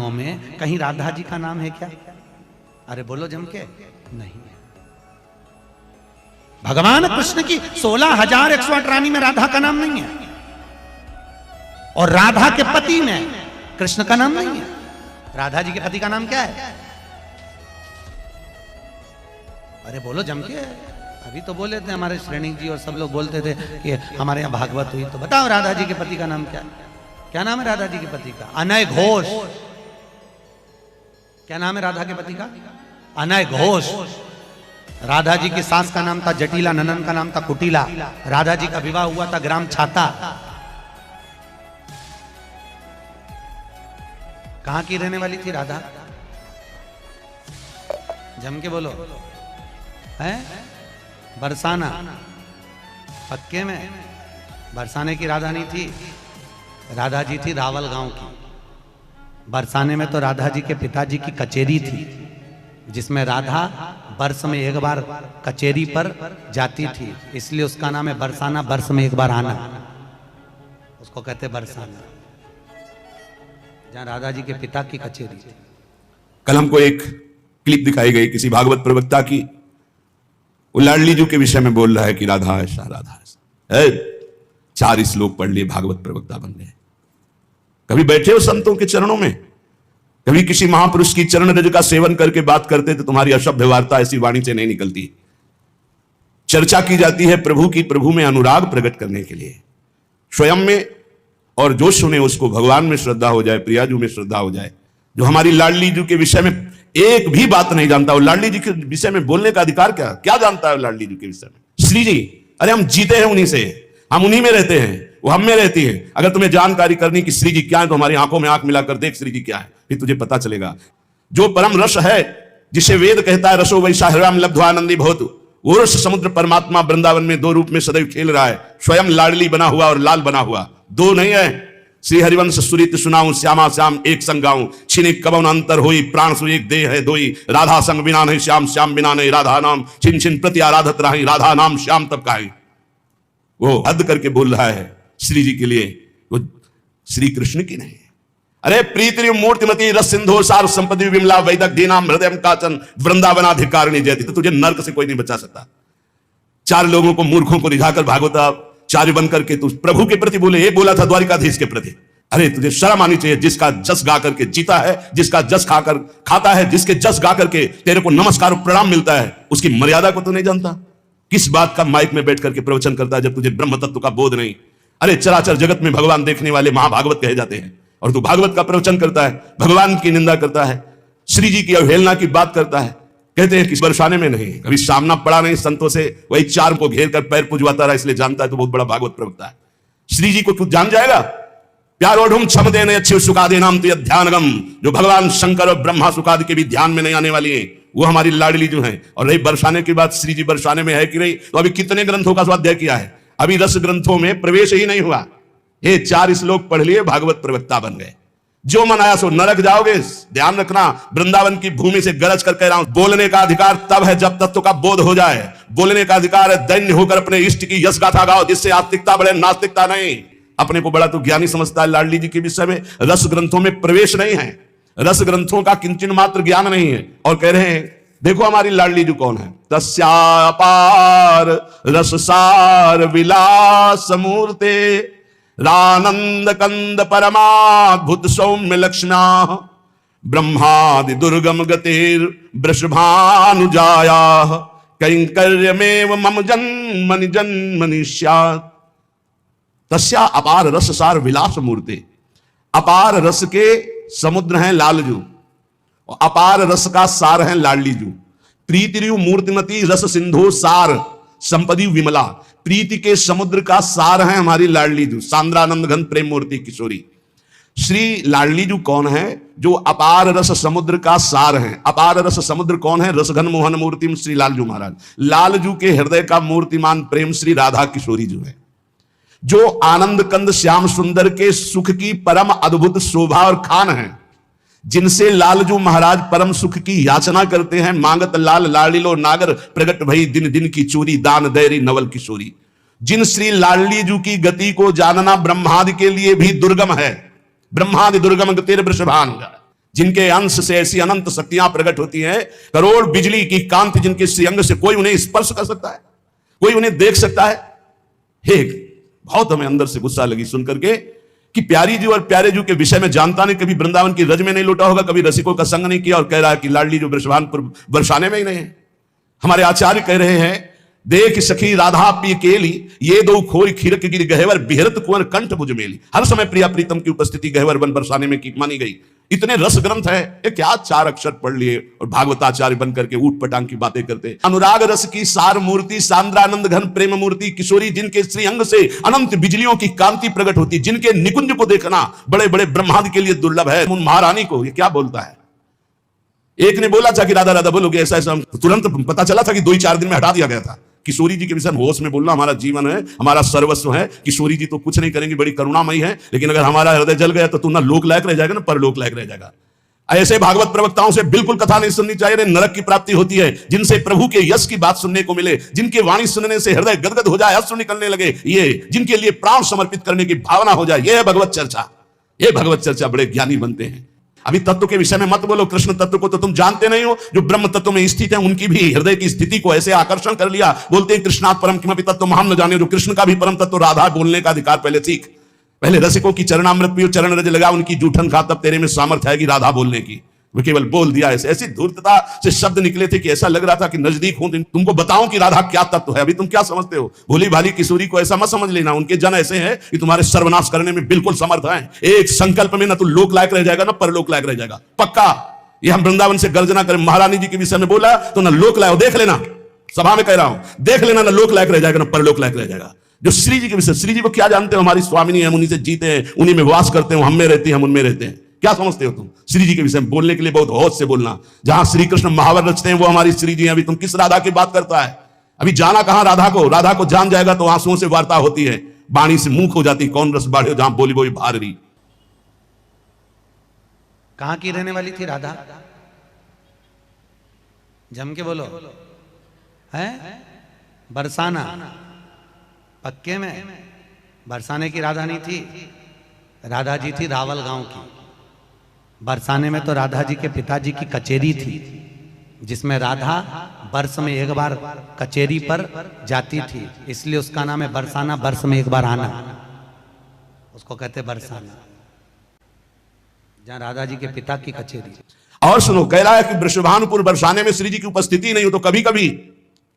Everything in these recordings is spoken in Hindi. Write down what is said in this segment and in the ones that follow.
नामों में कहीं राधा जी का नाम है क्या? अरे बोलो जम के, नहीं है। भगवान कृष्ण की 16,108 रानी में राधा का नाम नहीं है, और राधा के पति में कृष्ण का नाम नहीं है। राधा जी के पति का नाम क्या है? अरे बोलो जम के। अभी तो बोले थे हमारे श्रेणी जी और सब लोग बोलते थे कि हमारे यहाँ भागवत हुई, तो बताओ राधा जी के पति का नाम क्या? क्या नाम है राधा जी के पति का? अनय घोष। क्या नाम है राधा के पति का? अनय घोष। राधा जी की सास का नाम था जटिला, ननन का नाम था कुटिला। राधा जी का विवाह हुआ था ग्राम छाता। कहां की रहने वाली थी राधा? जम के बोलो। है बरसाना। पक्के में बरसाने की राधा नहीं थी, राधा जी थी रावल गांव की। बरसाने में तो राधा जी के पिताजी की कचेरी थी, जिसमें राधा वर्ष में एक बार कचेरी पर जाती थी, इसलिए उसका नाम है बरसाना। वर्ष में एक बार आना, उसको कहते बरसाना, जहां राधा जी के पिता की कचेरी थी। कल हमको एक क्लिप दिखाई गई किसी भागवत प्रवक्ता की, वो लाडली जी के विषय में बोल रहा है कि राधा ऐसा राधा ऐसा। 4 श्लोक पढ़ लिए, भागवत प्रवक्ता बन गए। कभी बैठे हो संतों के चरणों में? कभी किसी महापुरुष की चरण रज का सेवन करके बात करते तो तुम्हारी असभ्य वार्ता ऐसी वाणी से नहीं निकलती। चर्चा की जाती है प्रभु की, प्रभु में अनुराग प्रकट करने के लिए, स्वयं में, और जो सुने उसको भगवान में श्रद्धा हो जाए, प्रियाजू में श्रद्धा हो जाए। जो हमारी लाडली जी के विषय में एक भी बात नहीं जानता, वो लाडली जी के विषय में बोलने का अधिकार क्या जानता है लाडली जी के विषय में? श्री जी, अरे हम जीते हैं उन्हीं से, हम उन्हीं में रहते हैं, वो हम में रहती है। अगर तुम्हें जानकारी करनी कि श्री जी क्या है तो हमारी आंखों में आंख मिलाकर देख श्री जी क्या है, फिर तुझे पता चलेगा। जो परम रस है, जिसे वेद कहता है रसो वैसा हृदय लब्ध्वानंदी भवतु, वो रस समुद्र परमात्मा वृंदावन में 2 रूप में सदैव खेल रहा है। स्वयं लाडली बना हुआ और लाल बना हुआ, 2 नहीं है। श्री हरिवंश सुरित सुनाऊं, श्यामा श्याम एक संग गाऊं, छिनिक कबन अंतर होई, प्राण सु एक देह है दोई। राधा संग बिना नहीं श्याम, श्याम बिना नहीं राधा नाम, छिन छिन प्रति आराधत रही, राधा नाम श्याम तब काहे। वो हद करके बोल रहा है श्री जी के लिए, वो श्री कृष्ण की नहीं। अरे प्रीति मूर्तिमती रस सिंधु सार संपत्ति विमला वैदक दीनाम हृदय काचन वृंदावनाधिकारिणी जयति। तो तुझे नरक से कोई नहीं बचा सकता। 4 लोगों को, मूर्खों को रिझाकर भागवताचार्य बनकर के तू प्रभु के प्रति बोले, ये बोला था द्वारिकाधीश के प्रति। अरे तुझे शर्म आनी चाहिए। जिसका जस गा करके जीता है, जिसका जस खाकर खाता है, जिसके जस गा करके तेरे को नमस्कार और प्रणाम मिलता है, उसकी मर्यादा को तू नहीं जानता। किस बात का माइक में बैठ करके प्रवचन करता है जब तुझे ब्रह्म तत्व का बोध नहीं? अरे चराचर जगत में भगवान देखने वाले महाभागवत कहे जाते हैं, और तू भागवत का प्रवचन करता है, भगवान की निंदा करता है, श्री जी की अवहेलना की बात करता है। कहते हैं कि बरसाने में नहीं, कभी सामना पड़ा नहीं संतों से, वही 4 को घेर कर पैर पुजवाता रहा, इसलिए जानता है तो बहुत बड़ा भागवत प्रवक्ता है। श्री जी को तू जान जाएगा? प्यारोढ़ क्षम देने अच्छे सुखादे नाम तो ध्यानगम। जो भगवान शंकर और ब्रह्मा सुखादि के भी ध्यान में नहीं आने वाली है, वो हमारी लाडली जो है। और रही बरसाने की बात, श्री जी बरसाने में है कि नहीं? तो अभी कितने ग्रंथों का स्वाध्याय किया है? अभी 10 ग्रंथों में प्रवेश ही नहीं हुआ। ये 4 श्लोक पढ़ लिए, भागवत प्रवक्ता बन गए। जो मन आया सो नरक जाओगे। ध्यान रखना, वृंदावन की भूमि से गरज कर कह रहा हूं, बोलने का अधिकार तब है जब तत्व का बोध हो जाए। बोलने का अधिकार है दैन्य होकर अपने इष्ट की यश गाथा गाओ, जिससे आस्तिकता बढ़े, नास्तिकता नहीं। अपने को बड़ा तो ज्ञानी समझता है लाडली जी के विषय में। रस ग्रंथों में प्रवेश नहीं है, रस ग्रंथों का किंचन मात्र ज्ञान नहीं है। और कह रहे हैं देखो हमारी लाडली जी कौन है? तस्यापार रससार विलास मूर्ते रानंद कंद परमाद्भुत सौम्य लक्ष्म्या ब्रह्मादि दुर्गम गतिर वृषभानुजाया कैंकर्यमेव मम जन्मनि जन्मनि स्यात्। तस्या अपार रस सार विलास मूर्ति। अपार रस के समुद्र हैं लालजू, और अपार रस का सार है लाडलीजू। प्रीतिरु मूर्तिमती रस सिंधु सार संपदी विमला। प्रीति के समुद्र का सार है हमारी लाडलीजू, सांद्रानंद घन प्रेम मूर्ति किशोरी। श्री लाडलीजू कौन है? जो अपार रस समुद्र का सार है। अपार रस समुद्र कौन है? रसघन मोहन मूर्ति श्री लालजू महाराज। लालजू के हृदय का मूर्तिमान प्रेम श्री राधा किशोरी जो है। जो आनंद कंद श्याम सुंदर के सुख की परम अद्भुत शोभा और खान है, जिनसे लालजू महाराज परम सुख की याचना करते हैं। मांगत लाल लाडीलो नागर प्रगट भई दिन दिन की चोरी दान दैरी नवल किशोरी। जिन श्री लाडलीजू की गति को जानना ब्रह्मादि के लिए भी दुर्गम है। ब्रह्मादि दुर्गम गतिर वृषभान। जिनके अंश से ऐसी अनंत शक्तियां प्रकट होती हैं, करोड़ बिजली की कांति जिनके श्रीअंग से कोई उन्हें स्पर्श कर सकता है, कोई उन्हें देख सकता है। हे, बहुत हमें अंदर से गुस्सा लगी सुनकर के कि प्यारी जी और प्यारे जी के विषय में जानता नहीं, कभी वृंदावन की रज में नहीं लौटा होगा, कभी रसिकों का संग नहीं किया, और कह रहा है कि लाडली जो वृषभानपुर बरसाने में ही नहीं है। हमारे आचार्य कह रहे हैं, देख सखी राधा पी केली, ये दो खोई खीरक गिर गहवर बिहरत कुंवर कंठ भुज मेली। हर समय प्रिया प्रीतम की उपस्थिति गहवर वन बरसाने में की मानी गई। इतने रस ग्रंथ है, ये क्या 4 अक्षर पढ़ लिए और भागवताचार्य बनकर के ऊट पटांग की बातें करते। अनुराग रस की सार मूर्ति, सांद्रानंद घन प्रेम मूर्ति किशोरी, जिनके श्री अंग से अनंत बिजलियों की कांति प्रकट होती, जिनके निकुंज को देखना बड़े बड़े ब्रह्मांड के लिए दुर्लभ है। उन महारानी को ये क्या बोलता है? एक ने बोला था कि राधा राधा बोलोगे, ऐसा ऐसा, तुरंत पता चला था कि 2-4 दिन में हटा दिया गया था। किशोरी जी के विषय होश में बोलना हमारा जीवन है, हमारा सर्वस्व है। किशोरी जी तो कुछ नहीं करेंगी, बड़ी करुणामयी है, लेकिन अगर हमारा हृदय जल गया तो तू ना लोक लायक रह जाएगा ना परलोक लायक रह जाएगा। ऐसे भागवत प्रवक्ताओं से बिल्कुल कथा नहीं सुननी चाहिए, नरक की प्राप्ति होती है। जिनसे प्रभु के यश की बात सुनने को मिले, जिनके वाणी सुनने से हृदय गदगद हो जाए, अश्रु निकलने लगे, ये जिनके लिए प्राण समर्पित करने की भावना हो जाए, ये है भगवत चर्चा। ये भगवत चर्चा बड़े ज्ञानी बनते हैं। अभी तत्व के विषय में मत बोलो, कृष्ण तत्व को तो तुम जानते नहीं हो। जो ब्रह्म तत्व में स्थित है उनकी भी हृदय की स्थिति को ऐसे आकर्षण कर लिया। बोलते हैं कृष्णात् परम किमपि तत्व हम न जाने। जो कृष्ण का भी परम तत्व राधा बोलने का अधिकार पहले सीख। पहले रसिकों की चरणामृत पियो, चरण रज लगा उनकी जूठन खा, तब तेरे में सामर्थ्य आएगी राधा बोलने की। वो केवल बोल दिया, ऐसी धूर्तता से शब्द निकले थे कि ऐसा लग रहा था कि नजदीक हूं, तुमको बताऊं कि राधा क्या तत्व है। अभी तुम क्या समझते हो? भोली भाली किशोरी को ऐसा मत समझ लेना। उनके जन ऐसे हैं कि तुम्हारे सर्वनाश करने में बिल्कुल समर्थ हैं। एक संकल्प में ना तो लोक लायक रह जाएगा ना परलोक लायक रह जाएगा, पक्का। ये हम वृंदावन से गर्जना करें, महारानी जी के विषय में बोला तो ना लोक लायक, देख लेना, सभा में कह रहा हूं, देख लेना, ना लोक लायक रह जाएगा ना परलोक लायक रह जाएगा। जो श्री जी के विषय, श्री जी को क्या जानते हो? हमारी स्वामिनी, हम उन्हीं से जीते हैं, उन्हीं में वास करते हैं, हम में रहती हैं, हम उनमें रहते हैं। क्या समझते हो तुम? श्री जी के विषय में बोलने के लिए बहुत होश से बोलना। जहां श्री कृष्ण महावर रचते हैं वो हमारी श्री जी हैं। अभी तुम किस राधा की बात करता है? अभी जाना कहां राधा को? राधा को जान जाएगा तो आंसुओं से वार्ता होती है, बाणी से मुंह हो जाती। कौन रस बाढ़े जहां बोली बोली भार रही। कहां की रहने वाली थी राधा? जम के बोलो। है बरसाना, पक्के में बरसाने की राधा नहीं थी। राधा जी थी रावल गांव की। बरसाने में तो राधा जी के पिताजी की कचेरी थी, जिसमें राधा वर्ष में एक बार कचेरी पर जाती थी, इसलिए उसका नाम है बरसाना। वर्ष में एक बार आना, उसको कहते बरसाना, जहां राधा जी के पिता की कचेरी। और सुनो, कह रहा है कि वृषभानुपुर बरसाने में श्री जी की उपस्थिति नहीं हो तो कभी कभी।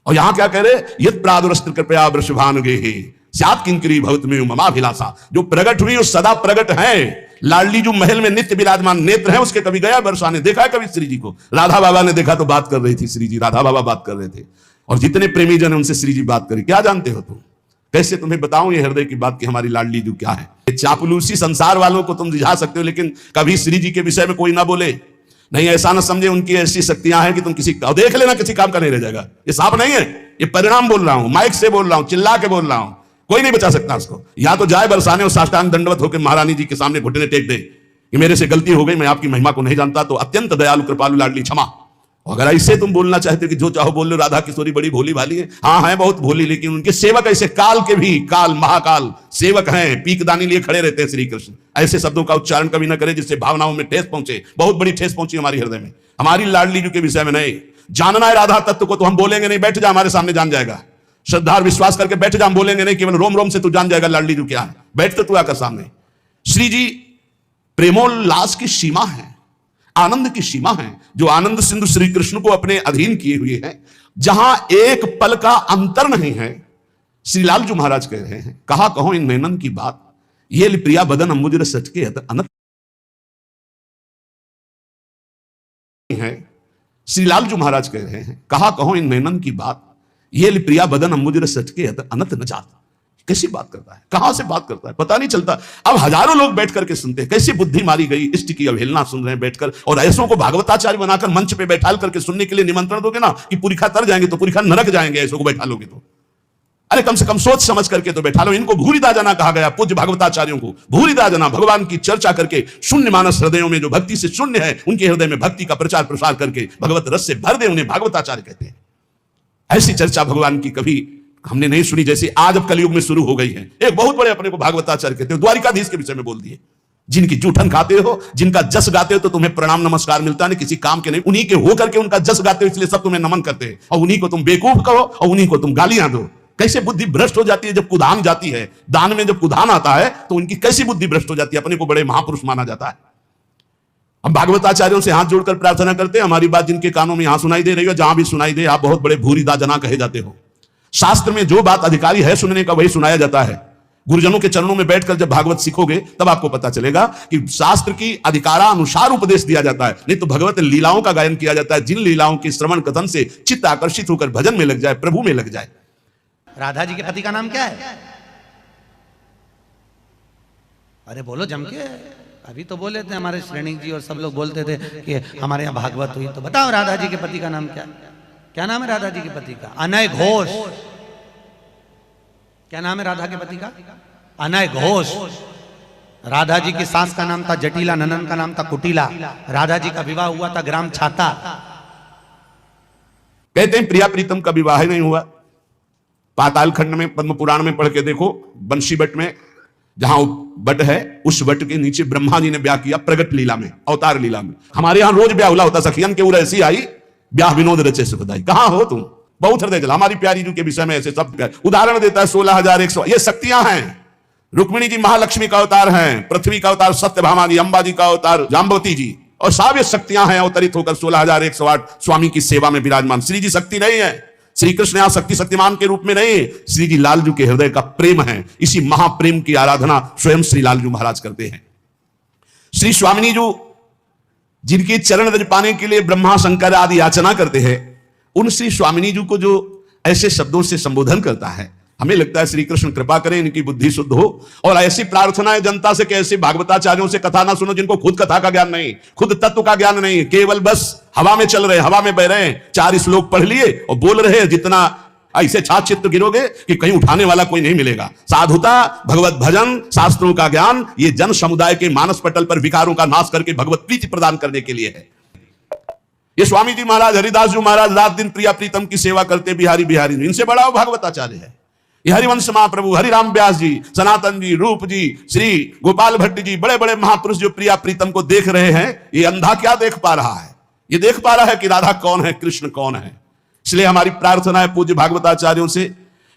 और यहां क्या कह रहे? यत् प्रादुरस्त्र कृपया वृषभानुगे स्यात् किंकरी भवत में ममाभिलाषा। जो प्रकट हुई वो सदा प्रकट है। लाडली जो महल में नित्य विराजमान नेत्र है उसके कभी गया बरसाने? देखा है कभी श्री जी को? राधा बाबा ने देखा तो बात कर रही थी श्री जी, राधा बाबा बात कर रहे थे, और जितने प्रेमी जन उनसे श्री जी बात करी। क्या जानते हो तुम? कैसे तुम्हें बताऊं ये हृदय की बात कि हमारी लाडली जो क्या है। चापलूसी संसार वालों को तुम रिझा सकते हो, लेकिन कभी श्री जी के विषय में कोई ना बोले। नहीं, ऐसा ना समझे उनकी ऐसी शक्तियां हैं कि तुम किसी, देख लेना, किसी काम का नहीं रह जाएगा। ये साफ नहीं है, ये परिणाम बोल रहा हूं, माइक से बोल रहा हूं, चिल्ला के बोल रहा हूं। कोई नहीं बचा सकता उसको। या तो जाए बरसाने और साष्टांग दंडवत होकर महारानी जी के सामने घुटने टेक दे कि मेरे से गलती हो गई, मैं आपकी महिमा को नहीं जानता, तो अत्यंत दयालु कृपालु लाडली क्षमा। अगर ऐसे तुम बोलना चाहते हो कि जो चाहो बोल लो, राधा किशोरी बड़ी भोली भाली है, हाँ है बहुत भोली, लेकिन उनके सेवक ऐसे काल के भी, काल महाकाल सेवक हैं, पीकदानी लिए खड़े रहते हैं श्री कृष्ण। ऐसे शब्दों का उच्चारण कभी ना करें जिससे भावनाओं में ठेस पहुंचे। बहुत बड़ी ठेस पहुंची हमारी हृदय में, हमारी लाडली जी के विषय में नहीं। जानना है राधा तत्व को तो हम बोलेंगे नहीं, बैठ जा हमारे सामने जान जाएगा। श्रद्धा और विश्वास करके बैठ जा, हम बोलेंगे नहीं, केवल रोम रोम से तू जान जाएगा लाडली जी क्या है। बैठ तो तू आकर सामने। श्री जी प्रेमोल्लास की सीमा है, आनंद की सीमा है, जो आनंद सिंधु श्री कृष्ण को अपने अधीन किए हुए हैं, जहां एक पल का अंतर नहीं है। श्रीलाल जी महाराज कह रहे हैं, कहा कहो इन नैनन की बात, ये प्रिया बदन अंबुज सटके अनंत है। श्रीलाल जी महाराज कह रहे हैं, कहा कहो इन नैनन की बात, ये प्रिया बदन अंबुज सटके अनंत न जात। कैसी बात करता है, कहां से बात करता है, पता नहीं चलता। अब हजारों लोग बैठ करके सुनते हैं, कैसी बुद्धि मारी गई, इष्ट की अवहेलना सुन रहे हैं बैठकर। और ऐसों को भागवताचार्य बनाकर मंच पे बैठा करके सुनने के लिए निमंत्रण दोगे ना कि पुरिखा तर जाएंगे तो पुरिखा नरक जाएंगे, ऐसों को बैठा लोगे तो। अरे कम से कम सोच समझ करके तो बैठा लो। इनको भूरिदा जना कहा गया, पूज्य भागवताचार्यों को भूरिदा जना। भगवान की चर्चा करके शून्य मानस हृदयों में, जो भक्ति से शून्य है, उनके हृदय में भक्ति का प्रचार प्रसार करके भगवत रस से भर दे, उन्हें भागवताचार्य कहते हैं। ऐसी चर्चा भगवान की कभी हमने नहीं सुनी जैसी आज अब कलयुग में शुरू हो गई है। एक बहुत बड़े अपने को भागवताचार्य कहते हैं, द्वारिकाधीश के विषय में बोल दिए। जिनकी जूठन खाते हो, जिनका जस गाते हो तो तुम्हें प्रणाम नमस्कार मिलता नहीं, किसी काम के नहीं, उन्हीं के होकर के उनका जस गाते हो इसलिए सब तुम्हें नमन करते हैं, और उन्हीं को तुम बेवकूफ कहो और उन्हीं को तुम गालियां दो। कैसे बुद्धि भ्रष्ट हो जाती है जब कुधान जाती है। दान में जब कुधान आता है तो उनकी कैसी बुद्धि भ्रष्ट हो जाती है, अपने को बड़े महापुरुष माना जाता है। हम भागवताचार्यों से हाथ जोड़कर प्रार्थना करते हैं, हमारी बात जिनके कानों में यहां सुनाई दे रही है, जहां भी सुनाई दे, आप बहुत बड़े भूरिदा जना कहे जाते हो। शास्त्र में जो बात अधिकारी है सुनने का वही सुनाया जाता है। गुरुजनों के चरणों में बैठकर जब भागवत सीखोगे तब आपको पता चलेगा कि शास्त्र की अधिकारानुसार उपदेश दिया जाता है, नहीं तो भगवत लीलाओं का गायन किया जाता है, जिन लीलाओं के श्रवण कथन से चित्त आकर्षित होकर भजन में लग जाए, प्रभु में लग जाए। राधा जी के पति का नाम क्या है? अरे बोलो जम के। अभी तो बोले थे हमारे श्रेणी जी और सब लोग बोलते थे कि हमारे यहाँ भागवत हुई, तो बताओ राधा जी के पति का नाम क्या? क्या नाम है राधा जी के पति का? अनय घोष। क्या नाम है राधा के पति का? अनय घोष। राधा जी की सास का नाम था जटिला, ननन का नाम था कुटिला। राधा जी का विवाह हुआ था ग्राम छाता। कहते हैं प्रिया प्रीतम का विवाह नहीं हुआ। पाताल खंड में पद्म पुराण में पढ़ के देखो, बंशी बट में जहां बट है उस बट के नीचे ब्रह्मा जी ने ब्याह किया प्रगट लीला में, अवतार लीला में। हमारे यहां रोज ब्याह हुआ होता, सखियन के उर ऐसी आई ब्याह विनोद रचे से बताई। कहां हो तुम? बहुत हृदय जल। हमारी प्यारी जी के विषय में ऐसे सब उदाहरण देता है। 16,100 ये शक्तियां हैं। रुक्मिणी जी महालक्ष्मी का अवतार हैं, पृथ्वी का अवतार सत्यभामा जी, अंबा जी का अवतार जाम्बवती जी, और सब ये शक्तियां हैं अवतरित होकर 16,108 स्वामी की सेवा में विराजमान। श्री जी शक्ति नहीं है, श्री कृष्ण यहां शक्ति शक्तिमान के रूप में नहीं, श्री जी लालजू के हृदय का प्रेम है। इसी महाप्रेम की आराधना स्वयं श्री लालजू महाराज करते हैं। श्री स्वामिनी जी जिनके चरण रज पाने के लिए ब्रह्मा शंकर आदि याचना करते हैं, उन श्री स्वामिनी जी को जो ऐसे शब्दों से संबोधन करता है, हमें लगता है श्री कृष्ण कृपा करें, इनकी बुद्धि शुद्ध हो। और ऐसी प्रार्थना है जनता से कि ऐसे भागवताचार्यों से कथा ना सुनो जिनको खुद कथा का ज्ञान नहीं, खुद तत्व का ज्ञान नहीं, केवल बस हवा में चल रहे, हवा में बह रहे हैं, 4 श्लोक पढ़ लिए और बोल रहे हैं। जितना ऐसे छात्र चित्त गिरोगे कि कहीं उठाने वाला कोई नहीं मिलेगा। साधुता, भगवत भजन, शास्त्रों का ज्ञान, ये जन समुदाय के मानस पटल पर विकारों का नाश करके भगवत प्रीति प्रदान करने के लिए है। ये स्वामी जी महाराज, हरिदास जी महाराज रात दिन प्रिया प्रीतम की सेवा करते, बिहारी बिहारी, इनसे बड़ा वो भागवताचार्य है। ये हरिवंश महाप्रभु, हरिराम व्यास जी, सनातन जी, रूप जी, श्री गोपाल भट्ट जी, बड़े बड़े महापुरुष जो प्रिया प्रीतम को देख रहे हैं, ये अंधा क्या देख पा रहा है? ये देख पा रहा है कि राधा कौन है, कृष्ण कौन है। इसलिए हमारी प्रार्थना है पूज्य भागवताचार्यों से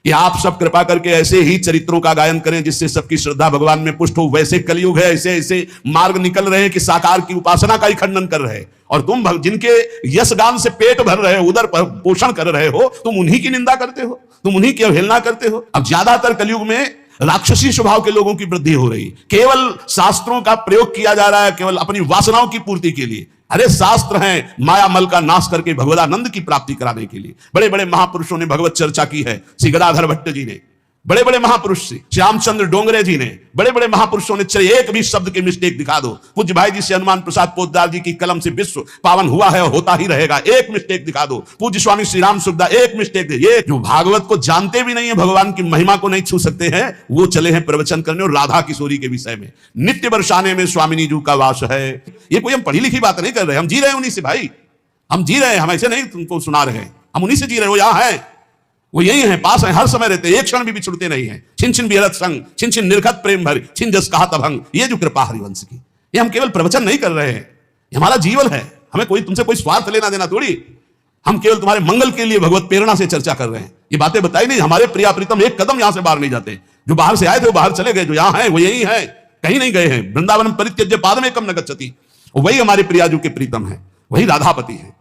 कि आप सब कृपा करके ऐसे ही चरित्रों का गायन करें जिससे सबकी श्रद्धा भगवान में पुष्ट हो। वैसे कलयुग है, ऐसे ऐसे मार्ग निकल रहे हैं कि साकार की उपासना का ही खंडन कर रहे हैं, और तुम जिनके यश गान से पेट भर रहे हो, उदर पोषण कर रहे हो, तुम उन्हीं की निंदा करते हो, तुम उन्हीं की अवहेलना करते हो। अब ज्यादातर कलयुग में राक्षसी स्वभाव के लोगों की वृद्धि हो रही, केवल शास्त्रों का प्रयोग किया जा रहा है केवल अपनी वासनाओं की पूर्ति के लिए। अरे शास्त्र हैं माया मल का नाश करके भगवदानंद की प्राप्ति कराने के लिए। बड़े बड़े महापुरुषों ने भगवत चर्चा की है। श्री गदाधर भट्ट जी ने, बड़े बड़े महापुरुष से श्यामचंद्र डोंगरे जी ने, बड़े बड़े महापुरुषों ने, चलिए एक भी शब्द के मिस्टेक दिखा दो। पूज्य भाई जी से हनुमान प्रसाद पोद्दार जी की कलम से विश्व पावन हुआ है और होता ही रहेगा, एक मिस्टेक दिखा दो। पूज्य स्वामी श्री राम सुखदा एक मिस्टेक दे। ये जो भागवत को जानते भी नहीं है, भगवान की महिमा को नहीं छू सकते हैं, वो चले हैं प्रवचन करने और राधा किशोरी के विषय में। नित्य बरसाने में स्वामिनी जी का वास है। ये कोई हम पढ़ी लिखी बात नहीं कर रहे, हम जी रहे हैं उन्हीं से भाई, हम जी रहे हैं, हम ऐसे नहीं तुमको सुना रहे हैं, हम उन्हीं से जी रहे हैं। वो यहाँ है, वो यही है, पास है, हर समय रहते, एक क्षण भी बिछुड़ते नहीं है। छिन छिन बिहरत संग, छिन छिन निर्खत प्रेम भर, छिन जस कहा तभंग। ये जो कृपा हरिवंश की, ये हम केवल प्रवचन नहीं कर रहे हैं, ये हमारा जीवन है। हमें कोई तुमसे कोई स्वार्थ लेना देना थोड़ी, हम केवल तुम्हारे मंगल के लिए भगवत प्रेरणा से चर्चा कर रहे हैं। ये बातें बताई नहीं, हमारे प्रिया प्रीतम एक कदम यहां से बाहर नहीं जाते। जो बाहर से आए थे वो बाहर चले गए, जो यहां है वो यही है, कहीं नहीं गए हैं। वृंदावन परित्यज्य पादमेकं न गच्छति, वही हमारे प्रियाजू के प्रीतम है, वही राधापति है।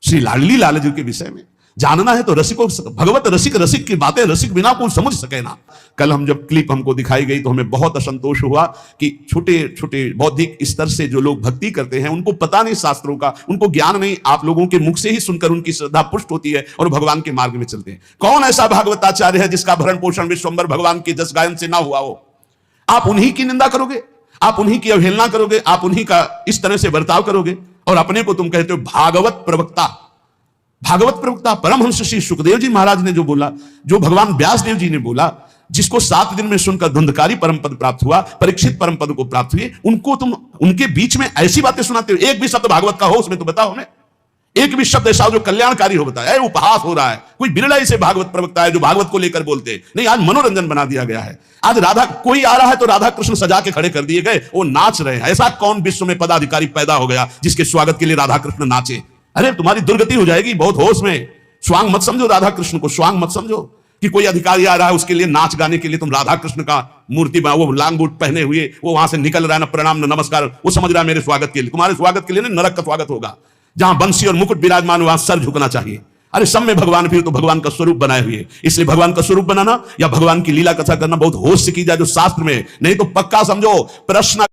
श्री लाडली लालजू के विषय में जानना है तो रसिकों, भगवत रसिक रसिक की बातें रसिक बिना कोई समझ सके ना। कल हम जब क्लिप हमको दिखाई गई तो हमें बहुत असंतोष हुआ कि छोटे छोटे बौद्धिक स्तर से जो लोग भक्ति करते हैं, उनको पता नहीं शास्त्रों का, उनको ज्ञान नहीं, आप लोगों के मुख से ही सुनकर उनकी श्रद्धा पुष्ट होती है और भगवान के मार्ग में चलते हैं। कौन ऐसा भागवताचार्य है जिसका भरण पोषण विश्वम्बर भगवान के जस गायन से ना हुआ हो? आप उन्हीं की निंदा करोगे, आप उन्हीं की अवहेलना करोगे, आप उन्हीं का इस तरह से बर्ताव करोगे, और अपने को तुम कहते हो भागवत प्रवक्ता। भागवत प्रवक्ता परमहंस श्री सुखदेव जी महाराज ने जो बोला, जो भगवान व्यास देव जी ने बोला, जिसको 7 दिन में सुनकर धुंधकारी परम पद प्राप्त हुआ, परीक्षित परम पद को प्राप्त हुए, उनको तुम उनके बीच में ऐसी बातें सुनाते हो। एक भी शब्द भागवत का हो उसमें तो बताओ हमें, एक भी शब्द ऐसा हो जो कल्याणकारी हो बताया है। उपहास हो रहा है, कोई बिरला ऐसे भागवत प्रवक्ता है जो भागवत को लेकर बोलते हैं। नहीं, आज मनोरंजन बना दिया गया है। आज राधा कोई आ रहा है तो राधा कृष्ण सजा के खड़े कर दिए गए, वो नाच रहे हैं। ऐसा कौन विश्व में पदाधिकारी पैदा हो गया जिसके स्वागत के लिए राधा कृष्ण नाचे? अरे तुम्हारी दुर्गति हो जाएगी, बहुत होश में। स्वांग मत समझो राधा कृष्ण को, स्वांग मत समझो कि कोई अधिकारी आ रहा है उसके लिए नाच गाने के लिए तुम राधा कृष्ण का मूर्ति बना, वो लांग बूट पहने हुए वो वहां से निकल रहा है, ना प्रणाम ना नमस्कार, वो समझ रहा है मेरे स्वागत के लिए। तुम्हारे स्वागत के लिए नहीं, नरक का स्वागत होगा। जहां बंसी और मुकुट विराजमान वहां सर झुकना चाहिए। अरे सब में भगवान फिर तो भगवान का स्वरूप बनाए हुए, इसलिए भगवान का स्वरूप बनाना या भगवान की लीला कथा करना बहुत होश से की जाए जो शास्त्र में, नहीं तो पक्का समझो प्रश्न